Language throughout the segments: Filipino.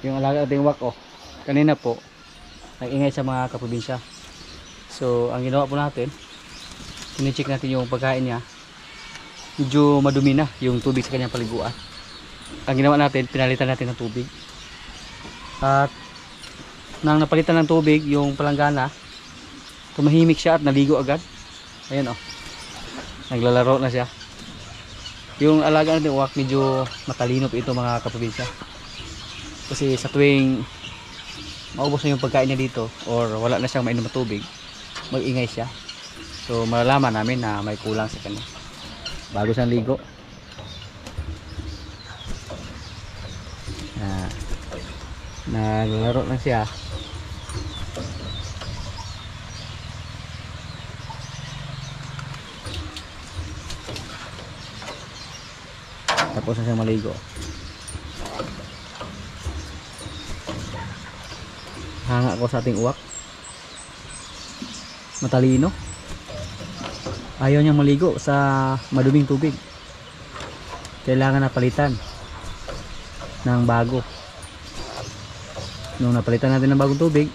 Yung alaga nating wak, oh. Kanina po, nag-ingay sa mga kaprobinsya. So, ang ginawa po natin, tinicheck natin yung pagkain niya. Medyo madumi na yung tubig sa kanyang paliguan. Ang ginawa natin, pinalitan natin ng tubig. At nang napalitan ng tubig yung palanggana, tumahimik siya at naligo agad. Ayan, oh. Naglalaro na siya. Yung alaga natin uwak, medyo matalino po ito mga kaprobinsya. Kasi sa tuwing maubos na yung pagkain niya dito or wala na siyang mainom na tubig, mag-ingay siya. So malalaman namin na may kulang sa kanya bago siyang ligo. Naglalaro lang siya. Tapos na siyang maligo. Hanga ko sa ating uwak. Matalino. Ayaw niyang maligo sa maduming tubig. Kailangan na palitan ng bago. Nung napalitan natin ng bagong tubig,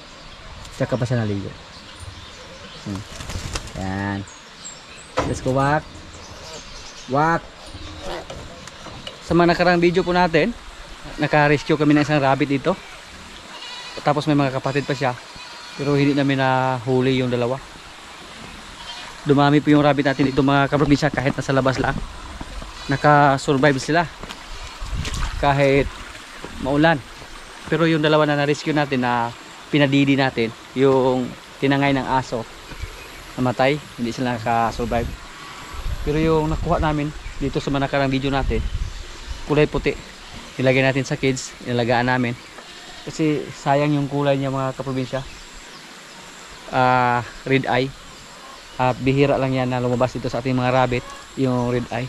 tsaka pa siya naligo. Yan. Let's go, wak. Wak. Sa mga nakarang video po natin, naka-rescue kami ng isang rabbit dito. Tapos may mga kapatid pa siya, pero hindi namin nahuli yung dalawa. Dumami po yung rabbit natin dito mga kaprobinsya, kahit nasa labas lang. Naka-survive sila kahit maulan. Pero yung dalawa na na-rescue natin, na pinadidi natin, yung tinangay ng aso, namatay, hindi sila naka-survive. Pero yung nakuha namin dito sa mga nakarang video natin, kulay puti, nilagay natin sa cage, nilagaan namin kasi sayang yung kulay niya mga kaprobinsya. Red eye, bihira lang yan na lumabas dito sa ating mga rabbit, yung red eye.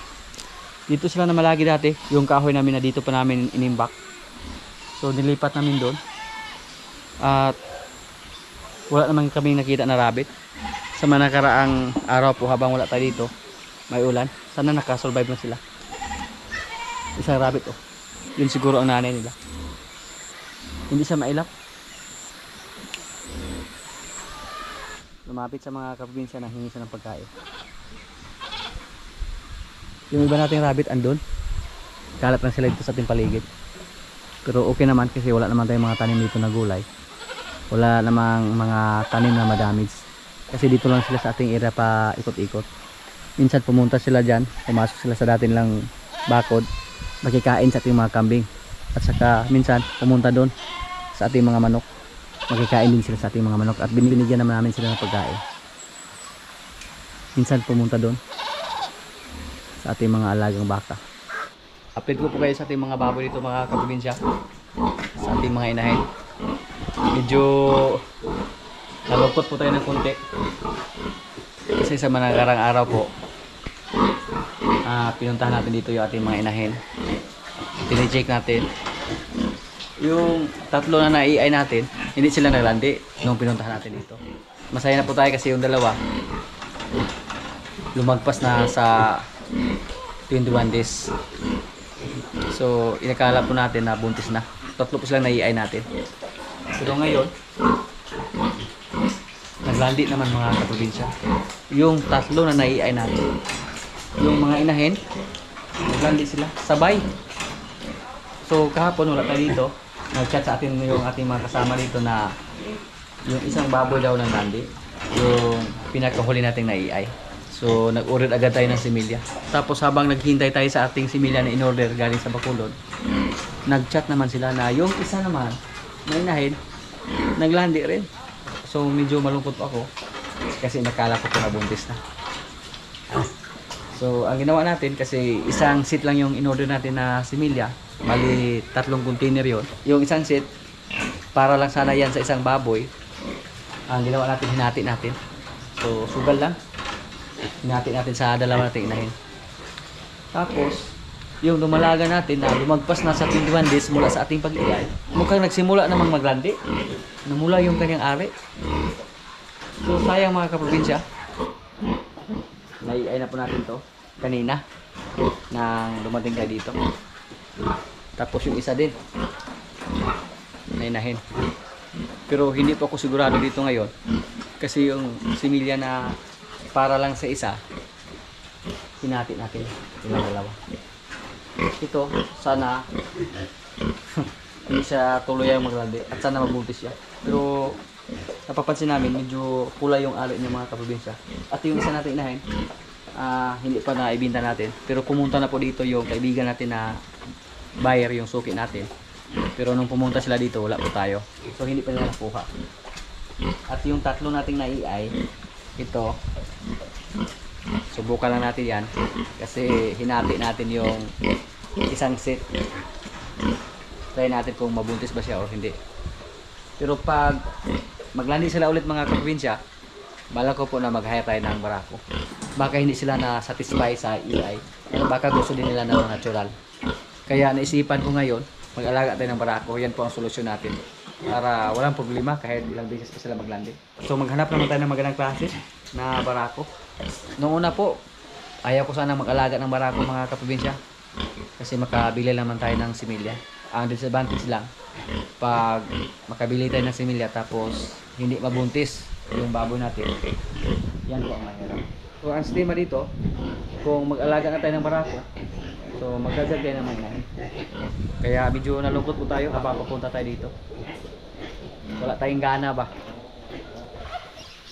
Dito sila na malagi dati, yung kahoy namin na dito pa namin inimbak, so nilipat namin doon. At wala naman kaming nakita na rabbit sa mga nakaraang araw po. Habang wala tayo dito, may ulan, sana nakasurvive na sila. Isang rabbit, oh, yun siguro ang nanay nila. Hindi siya mailap. Lumapit sa mga kaprobinsya na hingi siya ng pagkain. Yung iba nating rabbit andun, kalat lang sila dito sa ating paligid. Pero okay naman kasi wala naman tayong mga tanim dito na gulay. Wala namang mga tanim na madamage. Kasi dito lang sila sa ating area pa ikot-ikot. Minsan pumunta sila dyan, pumasok sila sa dati nilang bakod, makikain sa ating mga kambing. At saka minsan pumunta doon sa ating mga manok, makikain din sila sa ating mga manok. At binigyan naman namin sila ng pagkain. Minsan pumunta doon sa ating mga alagang baka. Update ko po kayo sa ating mga baboy dito mga kaprobinsya, sa ating mga inahin. Medyo nalungkot po tayo ng konti kasi sa mga nakarang araw po, pinuntahan natin dito yung ating mga inahin. Tine-check natin yung tatlo na nai-ay natin, hindi sila naglandi nung pinuntahan natin dito. Masaya na po tayo kasi yung dalawa lumagpas na sa 21 days. So inakala po natin na buntis na. Tatlo po silang nai-ay natin. Pero ngayon naglandi naman mga kaprobinsya yung tatlo na nai-ay natin. Yung mga inahin, naglandi sila sabay. So kahapon wala tayo dito, nag-chat sa atin yung ating mga kasama dito na yung isang baboy daw ng landi, yung pinakahuli nating nai-ay. So nag-order agad tayo ng similya. Tapos habang naghintay tayo sa ating similya na in-order galing sa Bacolod, nag-chat naman sila na yung isa naman na inahin naglandi rin. So medyo malungkot ako kasi nakala ko na buntis na. So ang ginawa natin, kasi isang seat lang yung in-order natin na similya, bali 3 container yon. Yung isang seat para lang sana yan sa isang baboy, ang ginawa natin, hinati natin. So sugal lang, hinati natin sa dalawa nating inahin. Tapos yung lumalaga natin na lumagpas na sa 21 days mula sa ating pag-iay, mukhang nagsimula namang maglandi, namula yung kanyang ari. So sayang mga kaprobinsya, nai-ay na po natin to kanina nang dumating tayo dito. Tapos yung isa din na inahin. Pero hindi po ako sigurado dito ngayon kasi yung similya na para lang sa isa, hinati natin yung dalawa. Ito, sana hindi siya tuloy ang maglandi at sana mabuntis siya. Pero napapansin namin medyo pula yung ari niya mga kaprobinsya. At yung isa natin inahin, hindi pa na ibinta natin. Pero pumunta na po dito yung kaibigan natin na buyer, yung suki natin. Pero nung pumunta sila dito, wala po tayo. So hindi pa nila nakuha. At yung tatlo nating naiay, ito, subukan lang natin yan. Kasi hinati natin yung isang set. Try natin kung mabuntis ba siya o hindi. Pero pag maglandi sila ulit mga kaprobinsya, bala ko po na mag-hire tayo ng barako. Baka hindi sila na-satisfy sa EI. Baka gusto din nila ng natural. Kaya naisipan ko ngayon, mag-alaga tayo ng barako. Yan po ang solusyon natin. Para walang problema kahit ilang beses pa sila maglandi. So maghanap naman tayo ng magandang klase na barako. Noong una po, ayaw ko sana mag-alaga ng barako mga kaprobinsya. Kasi makabili naman tayo ng similya. Ang disadvantage lang, pag makabili tayo ng similya tapos hindi mabuntis yung baboy natin, yan po ang mahirap. So ang sistema dito, kung mag-alaga na tayo ng barako, so magdagdag ng mga. Kaya medyo nalungkot po tayo habang papunta tayo dito. Wala tayong gana ba.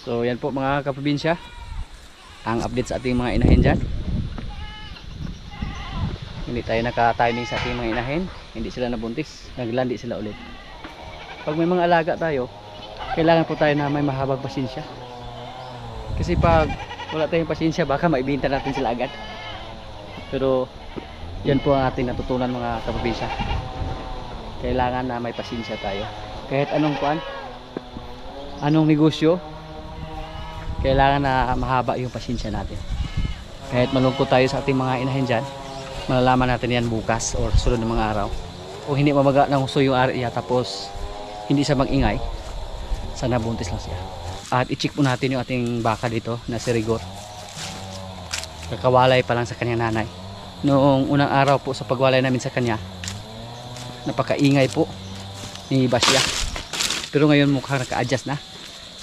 So yan po mga kaprobinsya, ang update sa ating mga inahin dyan. Hindi tayo naka-timing sa ating mga inahin, hindi sila nabuntis, naglandi sila ulit. Pag may mga alaga tayo, kailangan po tayo na may mahabang pasensya. Kasi pag wala tayong pasensya, baka maibinta natin sila agad. Pero yan po ang ating natutunan mga kaprobinsya. Kailangan na may pasensya tayo. Kahit anong kuan, anong negosyo, kailangan na mahaba yung pasensya natin. Kahit malungkot tayo sa ating mga inahin dyan, malalaman natin yan bukas or sunod ng mga araw. Kung hindi mamaga ng husto yung ari niya tapos hindi siya mag-ingay, sana buntis lang siya. At i-check po natin yung ating baka dito na si Rigor. Kakawalay pa lang sa kanyang nanay. Noong unang araw po sa pagwalay namin sa kanya, napakaingay po ni Basya. Pero ngayon mukhang naka-adjust na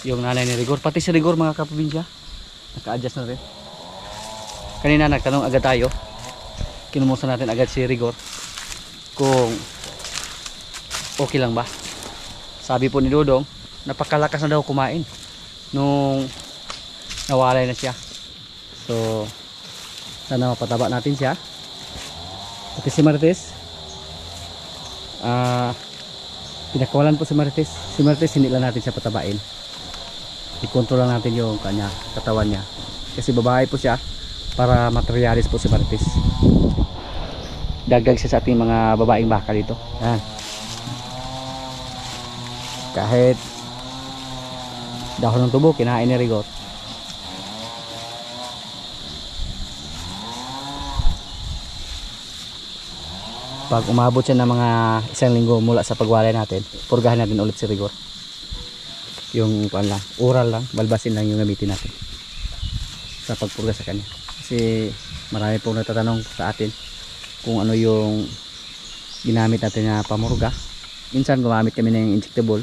yung nanay ni Rigor. Pati si Rigor mga kaprobinsya, naka-adjust na rin. Kanina nagtanong agad tayo, kinumusta natin agad si Rigor kung okay lang ba. Sabi po ni Dodong, napakalakas na daw kumain nung nawalay na siya. So sana mapataba natin siya. Pati si Marites, pinakawalan po si Marites. Si Marites hindi lang natin siya patabain, i-control lang natin yung kanya katawan niya kasi babae po siya, para materialis po si Marites. Dagdag siya sa ating mga babaeng baka dito. Yan. Kahit dahon ng tubo kinain ni Rigor. Pag umabot siya ng mga 1 linggo mula sa pagwalay natin, purgahan natin ulit si Rigor. Yung kuan lang, oral lang, balbasin lang yung gamitin natin sa pagpurga sa kanya. Kasi marami pong natatanong sa atin kung ano yung ginamit natin na pamurga. Minsan gumamit kami ng injectable,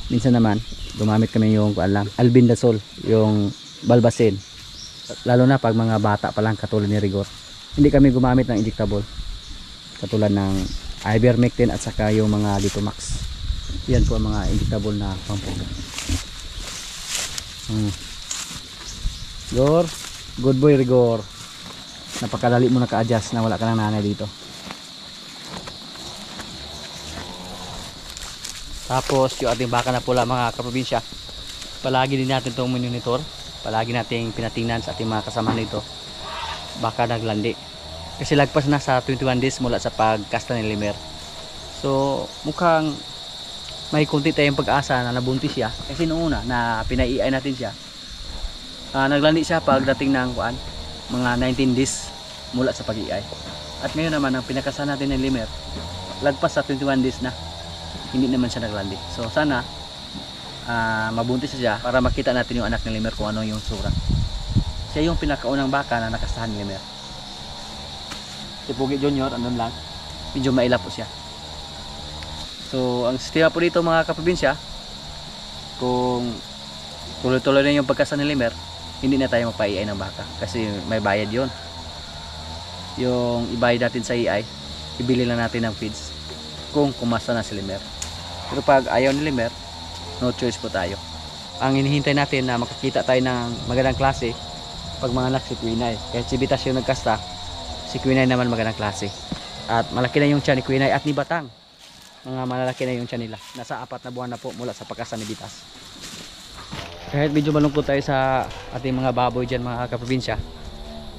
minsan naman gumamit kami yung albendazole, yung balbasin. Lalo na pag mga bata pa lang katulad ni Rigor, hindi kami gumamit ng injectable katulad ng ivermectin at saka yung mga Litomax. Yan po ang mga injectable na pamurga. Rigor, good boy Rigor. Napakadali mo naka-adjust na wala ka ng nanay dito. Tapos yung ating baka na pula mga kaprobinsya, palagi din natin itong monitor. Palagi nating pinatingnan sa ating mga kasama nito, baka naglandi. Kasi lagpas na sa 21 days mula sa pagkasta ni Limer. So mukhang may konti tayong pag-asa na nabuntis siya. Kasi noong una na pinaiay natin siya, naglandi siya pagdating ng mga 19 days mula sa pag-iay. At ngayon naman ang pinakasa natin ng Limer, lagpas sa 21 days na, hindi naman siya naglandi. So sana mabuntis siya para makita natin yung anak ni Limer kung ano yung sura. Siya yung pinakaunang baka na nakasahan ni Limer. Si Pugi Junior andun lang, medyo maila po siya. So ang sistema po dito mga kaprobinsya, kung tuloy-tuloy na yung pagkasa ni Limer, hindi na tayo magpa-EI ng baka kasi may bayad yon. Yung ibayad natin sa EI, ibili lang natin ng feeds kung kumasa na si Limer. Pero pag ayaw ni Limer, no choice po tayo. Ang hinihintay natin na makakita tayo ng magandang klase pag mga anak si Quinay. Kahit si Bitas yung nagkasta, si Quinay naman magandang klase. At malaki na yung tiyan ni Quinay at ni Batang. Mga malalaki na yung tiyan nila. Nasa 4 na buwan na po mula sa pagkasta ni Bitas. Kahit medyo malungkot tayo sa ating mga baboy dyan mga kaprobinsya,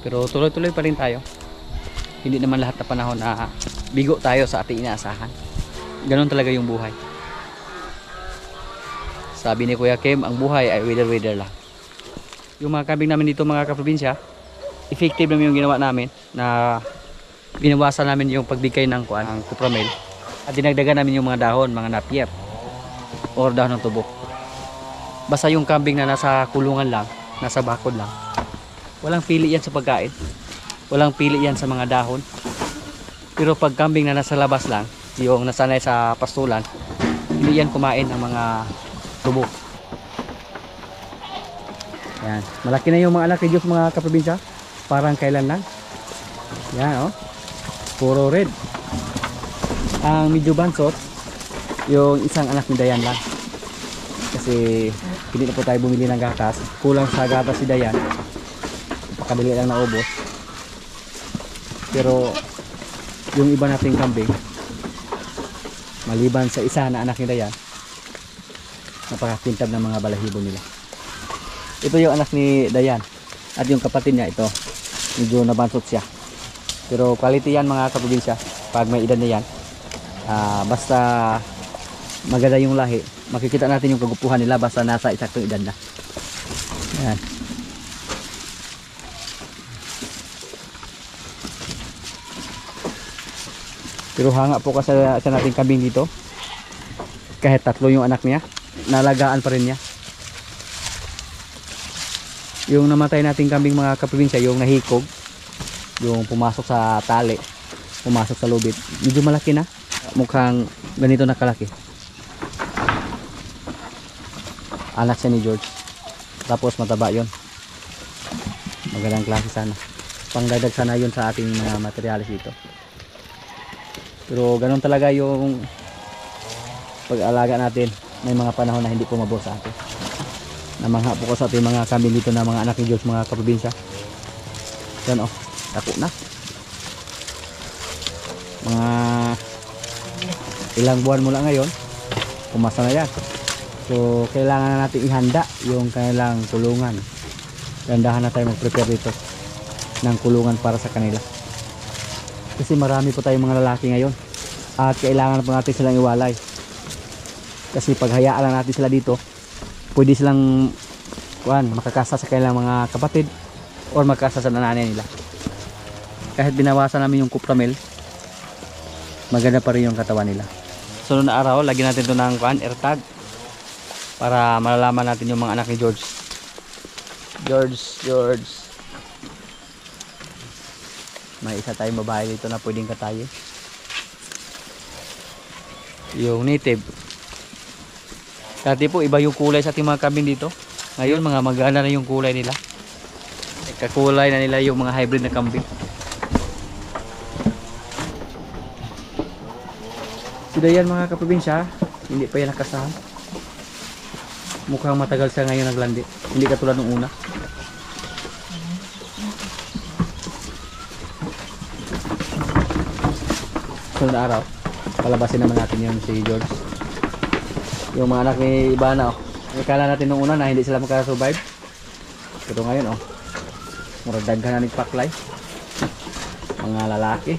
pero tuloy-tuloy pa rin tayo. Hindi naman lahat na panahon na bigo tayo sa ating inaasahan. Ganon talaga yung buhay. Sabi ni Kuya Kim, ang buhay ay wither-wither lang. Yung mga kambing namin dito mga kaprobinsya, effective naman yung ginawa namin na binawasan namin yung pagbigay ng kupramel at dinagdagan namin yung mga dahon, mga napier or dahon ng tubo. Basta yung kambing na nasa kulungan lang, nasa bakod lang, walang pili yan sa pagkain, walang pili yan sa mga dahon. Pero pag kambing na nasa labas lang, yung nasanay sa pastulan, hindi yan kumain ng mga tubo. Yan. Malaki na yung mga anak ni Diyos mga kaprobinsya. Parang kailan lang. Yan oh. Puro red. Ang medyo bansot, yung isang anak ni Dayan lang. Kasi hindi na po tayo bumili ng gatas. Kulang sa gatas si Dayan. Pakabili lang na ubos. Pero yung iba nating kambing, maliban sa isa na anak ni Dayan, napakakintab ng mga balahibo nila. Ito yung anak ni Dayan at yung kapatid niya ito, medyo nabansot siya. Pero quality yan mga kaprobinsya pag may edad na yan. Basta maganda yung lahi, makikita natin yung kagupuhan nila basta nasa isaktong edad na. Yan. Pero hanga po kasi sa nating kambing dito, kahit 3 yung anak niya, nalagaan pa rin niya. Yung namatay nating kambing mga kaprobinsya, yung nahikog, yung pumasok sa tali, pumasok sa lubid, medyo malaki na, mukhang ganito na kalaki. Anak siya ni George, tapos mataba yon. Magandang klase sana, pangdagdag sana yun sa ating mga materialis dito. Pero ganun talaga yung pag-alaga natin. May mga panahon na hindi pumabor sa atin. Namangha po ko sa ating mga kambing dito na mga anak ni Diyos, mga kaprobinsya. Yan oh, dako na. Mga ilang buwan mula ngayon, pumasa na yan. So kailangan na natin ihanda yung kanilang kulungan. Gandahan na tayo mag-prepare dito ng kulungan para sa kanila. Kasi marami po tayong mga lalaki ngayon at kailangan po natin silang iwalay. Kasi pag hayaan lang natin sila dito, pwede silang makakasa sa kanilang mga kapatid or magkasa sa nanay nila. Kahit binawasan namin yung kupramel, maganda pa rin yung katawan nila. Sunod na araw, lagyan natin ito ng AirTag para malalaman natin yung mga anak ni George. George. May isa tayong babae dito na pwedeng katayin. Yung native. Dati po iba yung kulay sa ating mga kambing dito. Ngayon mga maganda na yung kulay nila. Kakulay na nila yung mga hybrid na kambing. Sila yan mga kaprobinsya, hindi pa yan nakasahan. Mukhang matagal siya ngayon naglandi. Hindi katulad ng una. Sunod na araw, palabasin naman natin yung si George. Yung mga anak ni Ibana, oh. Ikala natin nung una na hindi sila makasurvive. Pero ngayon, oh, murag daghan na nagpaklay. Mga lalaki.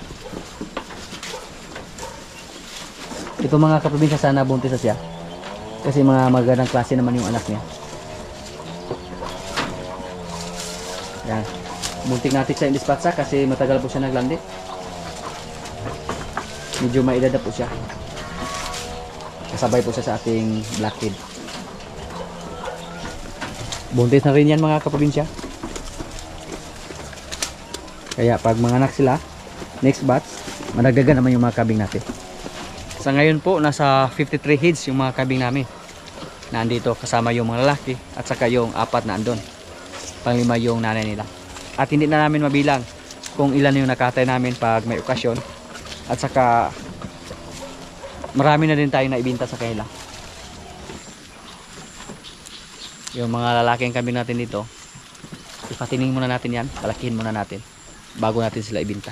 Ito mga kaprobinsya, sana buntis na siya. Kasi mga magandang klase naman yung anak niya. Yan. Buntik natin siya indispatsa kasi matagal po siya naglandi. Medyo maedad na po siya. Kasabay po siya sa ating blackhead. Buntis na rin yan mga kaprobinsya. Kaya pag mga anak sila, next batch, madagdagan naman yung mga kambing natin. Sa ngayon po, nasa 53 heads yung mga kambing namin. Nandito kasama yung mga lalaki at saka yung apat na andon. Panglima yung nanay nila. At hindi na namin mabilang kung ilan yung nakatay namin pag may okasyon. At saka marami na din tayong naibinta sa kanila. Yung mga lalaking kambing natin dito, ipatining muna natin yan, palakihin muna natin bago natin sila ibinta.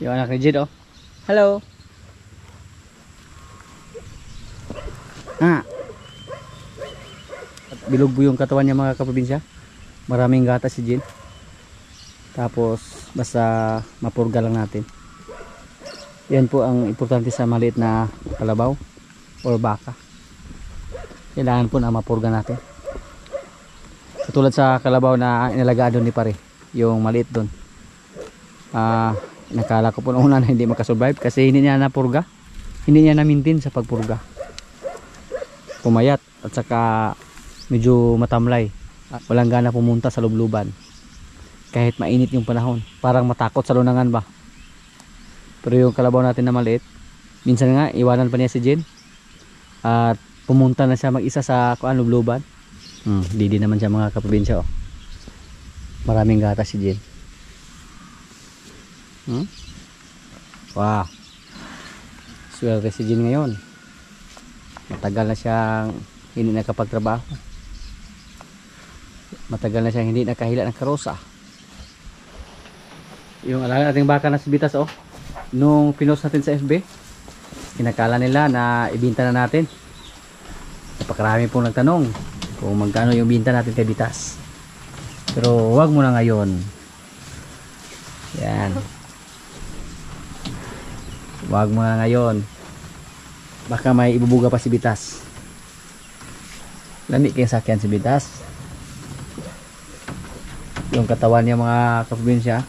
Yung anak ni Jid, oh. Hello. At bilog po yung katawan niya, mga kaprobinsya. Maraming gatas si Jin. Tapos basta mapurga lang natin. Yan po ang importante sa maliit na kalabaw or baka. Kailangan po na mapurga natin. Katulad sa kalabaw na inalagaan doon ni pare, yung maliit doon. Nakala ko po noong una na hindi makasurvive kasi hindi niya napurga. Hindi niya na-maintain sa pagpurga. Pumayat at saka medyo matamlay. Walang gana pumunta sa lubluban. Kahit mainit yung panahon. Parang matakot sa lunangan ba. Pero yung kalabaw natin na maliit, minsan nga iwanan pa niya si Jen. At pumunta na siya mag-isa sa lubluban. Didi naman siya, mga kaprobinsya, oh. Maraming gatas si Jen. Wow, swerte si Jin ngayon. Matagal na siyang hindi nakapagtrabaho. Matagal na siyang hindi nakahila ng karosa. Yung alaga nating baka na si Bitas, oh, nung pinost natin sa FB, inakala nila na ibinta na natin. Napakarami pong nagtanong kung magkano yung binta natin kay Bitas. Pero wag mo na ngayon. Yan, wag mo na ngayon, baka may ibubuga pa si Bitas. Lami kayong sakyan si Bitas. Yung katawan niya, mga kaprobinsya,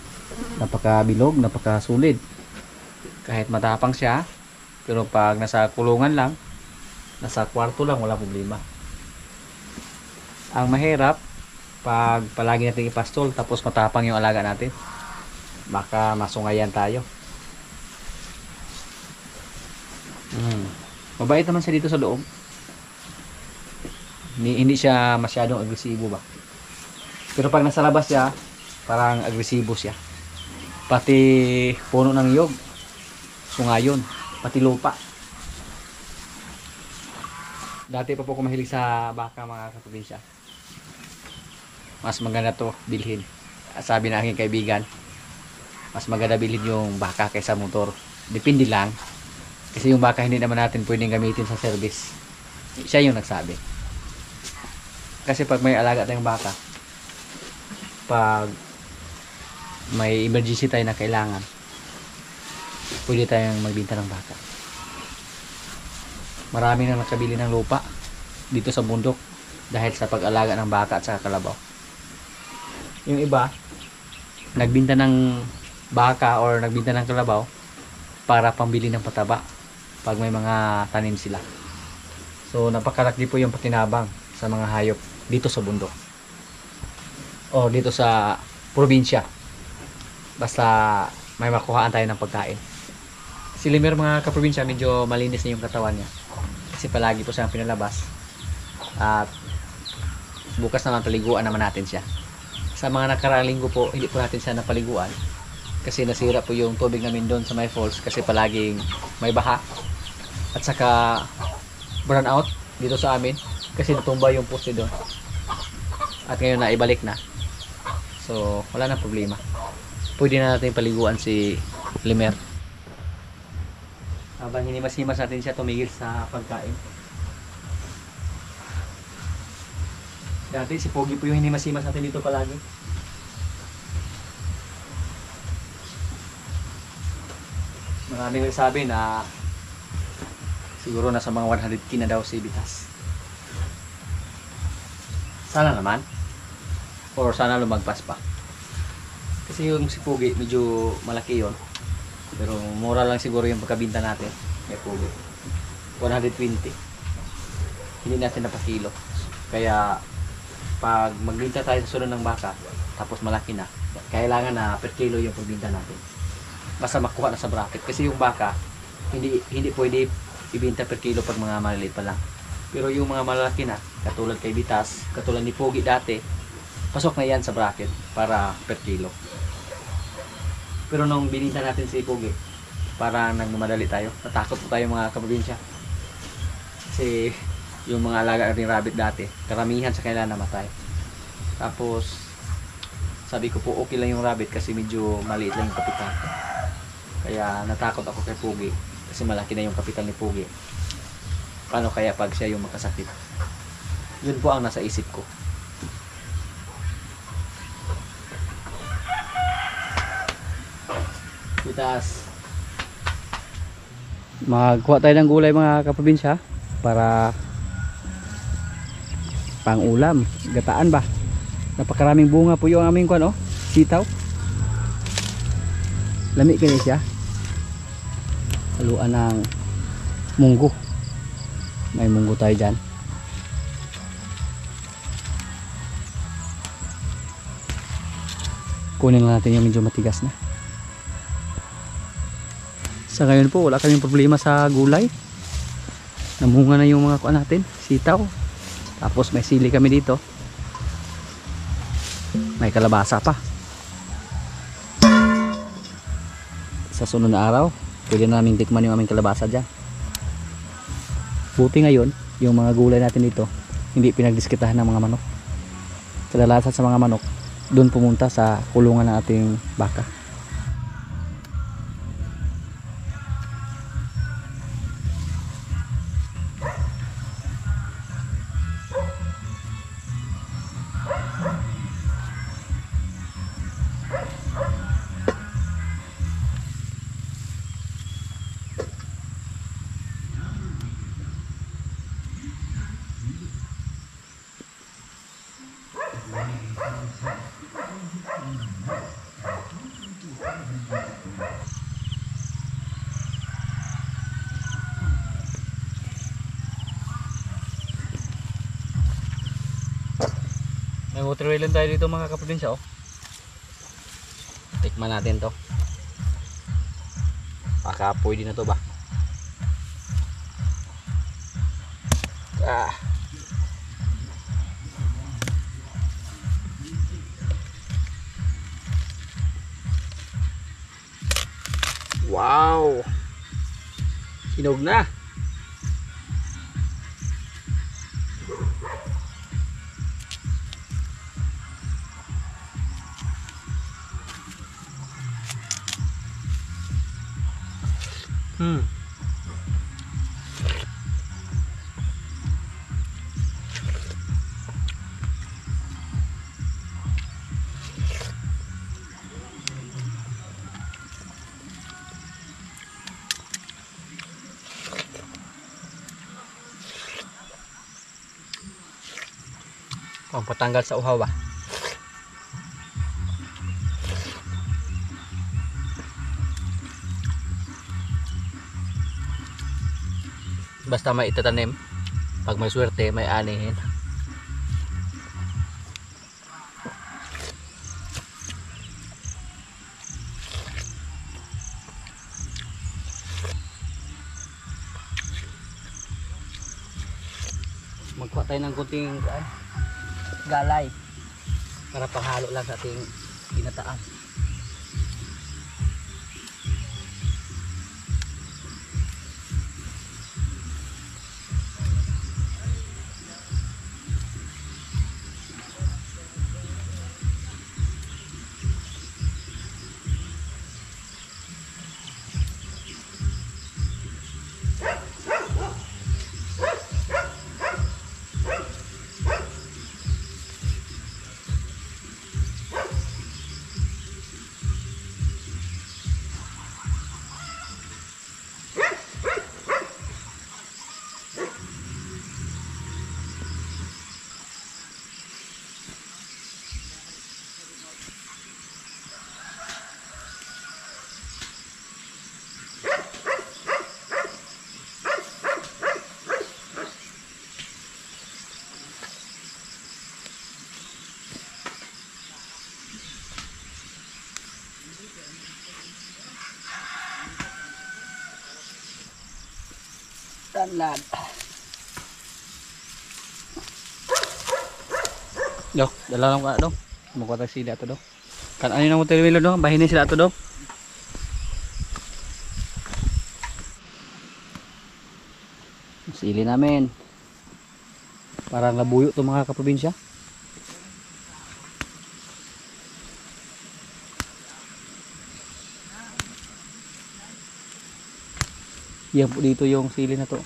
napakabilog, napakasulit. Kahit matapang siya, pero pag nasa kulungan lang, nasa kwarto lang, wala problema. Ang mahirap pag palagi natin ipastol tapos matapang yung alaga natin, baka masungayan tayo. Mabait naman siya dito sa loob. Hindi siya masyadong agresibo ba. Pero pag nasa labas siya, parang agresibo siya. Pati puno ng niyog, sungayon, pati lupa. Dati pa po ako mahilig sa baka, mga kaprobinsya. Mas maganda to bilhin. Sabi na aking kaibigan, mas maganda bilhin yung baka kaysa motor. Depende lang. Kasi yung baka hindi naman natin pwedeng gamitin sa service. Siya yung nagsabi. Kasi pag may alaga tayong baka, pag may emergency tayo na kailangan, pwede tayong magbenta ng baka. Marami nang nakabili ng lupa dito sa bundok dahil sa pag-alaga ng baka at sa kalabaw. Yung iba, nagbenta ng baka or nagbenta ng kalabaw para pambili ng pataba pag may mga tanim sila. So napakalaki po yung pakinabang sa mga hayop dito sa bundok o dito sa probinsya, basta may makuhaan tayo ng pagkain. Si Limer, mga kaprobinsya, medyo malinis na yung katawan niya kasi palagi po siyang pinalabas. At bukas naman paliguan naman natin siya. Sa mga nakaraang linggo po, hindi po natin siya napaliguan kasi nasira po yung tubig namin doon sa may falls kasi palaging may baha at saka burn out dito sa amin kasi natumba yung poste doon. At ngayon na ibalik na, so wala na problema. Pwede na natin paliguan si Limer. Habang hinimas-himas natin siya, tumigil sa pagkain. Dati si Pogi po yung hinimas-himas natin dito palagi. Maraming nagsabi na siguro nasa mga 100k na daw si Bitas. Sana naman, or sana lumagpas pa. Kasi yung si Pogi medyo malaki yon, pero mura lang siguro yung pagkabinta natin kay Pogi, 120. Hindi natin napakilo. Kaya pag magbinta tayo sa sunod ng baka tapos malaki na, kailangan na per kilo yung pagbinta natin. basta makuha na sa bracket. Kasi yung baka hindi pwede ibenta per kilo pag mga maliliit pa lang. Pero yung mga malalaki na, katulad kay Bitas, katulad ni Pogi dati, pasok na yan sa bracket para per kilo. Pero nung bininta natin si Pogi, para nagmamadali tayo, natakot po tayo mga kaprobinsya. Kasi yung mga alaga ng rabbit dati, karamihan sa kanila namatay. Tapos sabi ko po okay lang yung rabbit kasi medyo maliit lang yung kapital. Kaya natakot ako kay Pogi kasi malaki na yung kapital ni Pogi. Paano kaya pag siya yung makasakit? Yun po ang nasa isip ko. Bitas, magkuha tayo ng gulay mga kaprobinsya para pang ulam, gataan ba. Napakaraming bunga po yung aming kuan, oh, sitaw. Lami kaya siya. Haluan ng munggo. May munggo tayo dyan. Kunin lang natin yung medyo matigas na. Sa ngayon po wala kaming problema sa gulay. Namunga na yung mga kuan natin, sitaw. Tapos may sili kami dito. May kalabasa pa. Sa sunod na araw pwede na namin tikman yung aming kalabasa dyan. Buti ngayon yung mga gulay natin dito hindi pinagdiskitahan ng mga manok. Kadalasan sa mga manok doon pumunta sa kulungan ng ating baka. May watermelon tayo dito mga kaprobinsya, oh. Tikman natin to. Baka pwede na to ba? Wow! Hinog na! Pang patanggal sa uhaw ba? Basta may itatanim, pag may swerte may anihin. Magkuha tayo ng kunting galay para panghalo lang sa ating ginataan. Tanlad. Do, dala lang ka do. Mukuha tayo sila ito do. Kan ano nang motel milo do, bahin sila ito do. Sili namin. Parang labuyo to mga kaprobinsya. Yan po dito yung sili na to.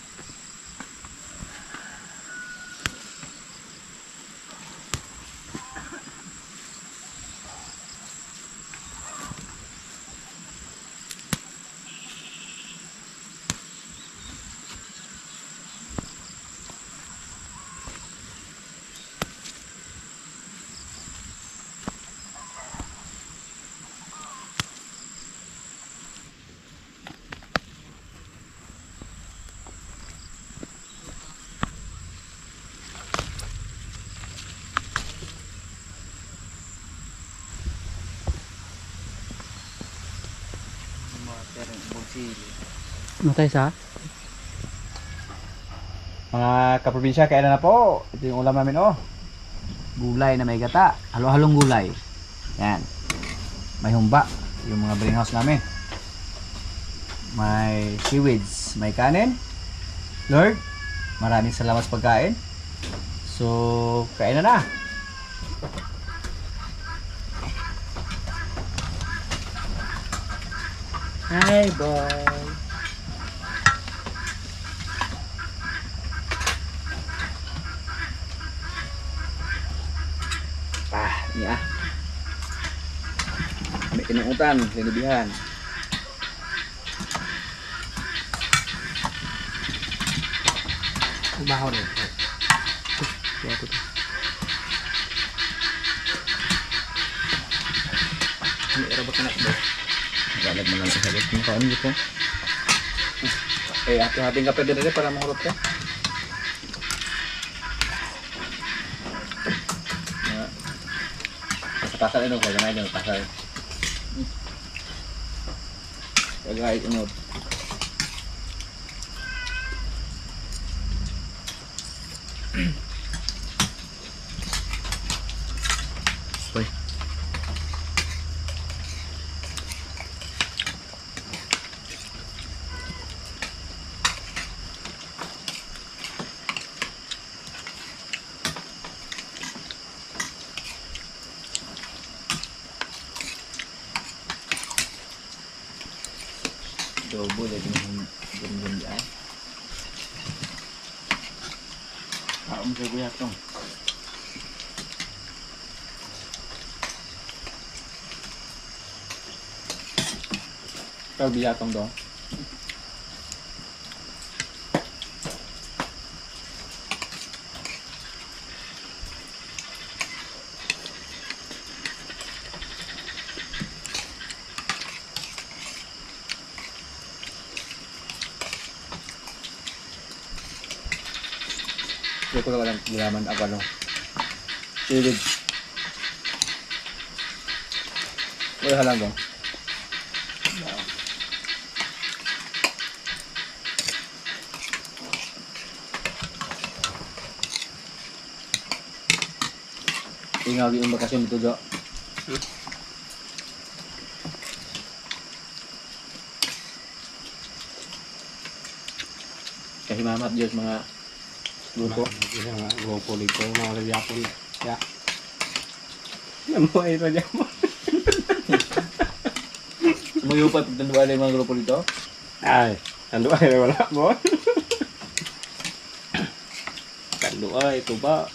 Matay sa? Mga kaprobinsya, kaya na po. Ito yung ulam namin oh. Gulay na may gata. Halo-halong gulay. Yan. May humba. Yung mga greenhouse namin. May seaweeds. May kanin. Lord, maraming salamat sa pagkain. So, kain na na. Hi, boy. Ya. May kinuutan, linibihan. Baho rin. Ito. Ini era baka nak ba? Galag mo lang sa sagot. Kung kaon dito. Hati-hating ka pwede rin para mahurot ka. Pasal ini kaya na pasal. Kagay unod. Hoy. Double lagi dengan dia. Om saya buat tong. Kau biar tong dong. Ito ko lang nilaman ako no. Silid. Wala halang dong. Tinggal di bakasyon dito jo. Kasi mamat Diyos mga grupo. Mga grupo dito, mga radyapon. Ya. Namuhay radyapon. Sumuyupat tanduan yung mga grupo dito? Ay, tanduan na wala mo. Tanduan, ito ba?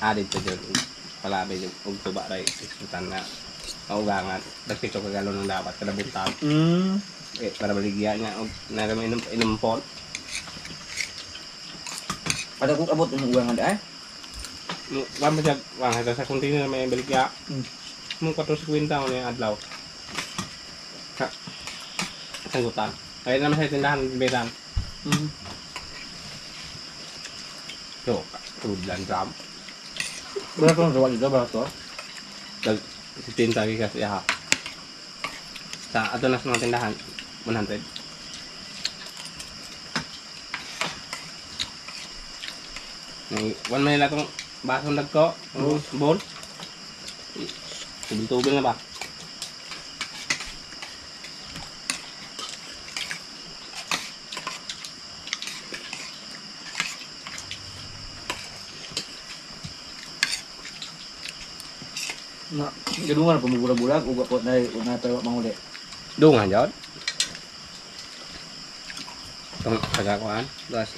Dito dyan. Palabay yung ugtuba rin. Isputan na maugangan. Nagpito kagalo ng dapat. Kalabuntag. Para baligyan niya. Naramay inumpon. Ada kung abot ng uwangan da eh? Wala siya. Wala siya sa kontina na may baligya. Mung 4.50 ko na yung adlaw. Sanggutan. Kaya naman sa tindahan. Beran. So, tudlan drum. Berapa ang rawat dito? Berapa? Sitin tagi kasi ha. Sa ato na sa mga tindahan, 100. May 1 man nila itong basong dagko. Bowl. Tubil-tubil na ba? Na, gadungan na pamugula-bulag, uga po na tayo manguli. Dungan jod. Itong tagakuan. Tapos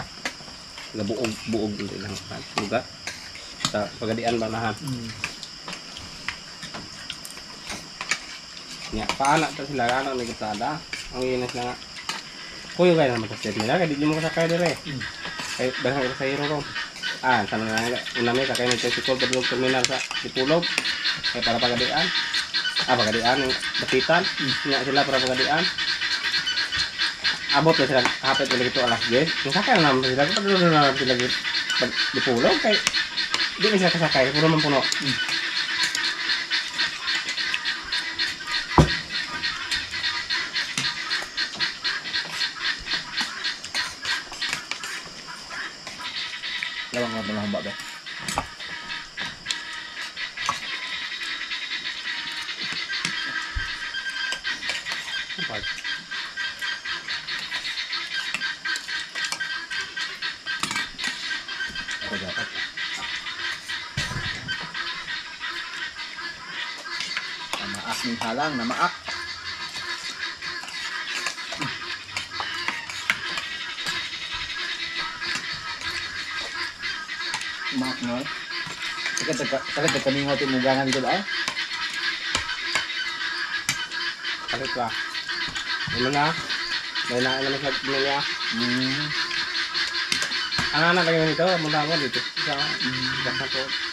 buog hindi lang kan. Uga. Sa pagadian ba nahan. Nya paana ta sila ano may gitada. Ang inas na nga. Kuyo kay naman sa state nila kay di mo kasakay dire. Kay bahang sa iro ro. Sama na nga una may sakay ng tricycle padulong terminal sa Dipulog. Kay para pagadian. Pagadian yung dapitan. Nya sila para pagadian. Abot na sila hapit ulit ito alas 10. Yung sakay na naman sila padulong na sila Dipulog kay di na sila kasakay puro man puno. Lawang nga lang ba? Ako dapat. Namaak ng halang, namaak. Maak no. Sakit kami ng hotel mugangan dito ba? Sakit ba? Ano na? May naman sa nila. Ang anak lagi nito, mula mo dito. Sa po.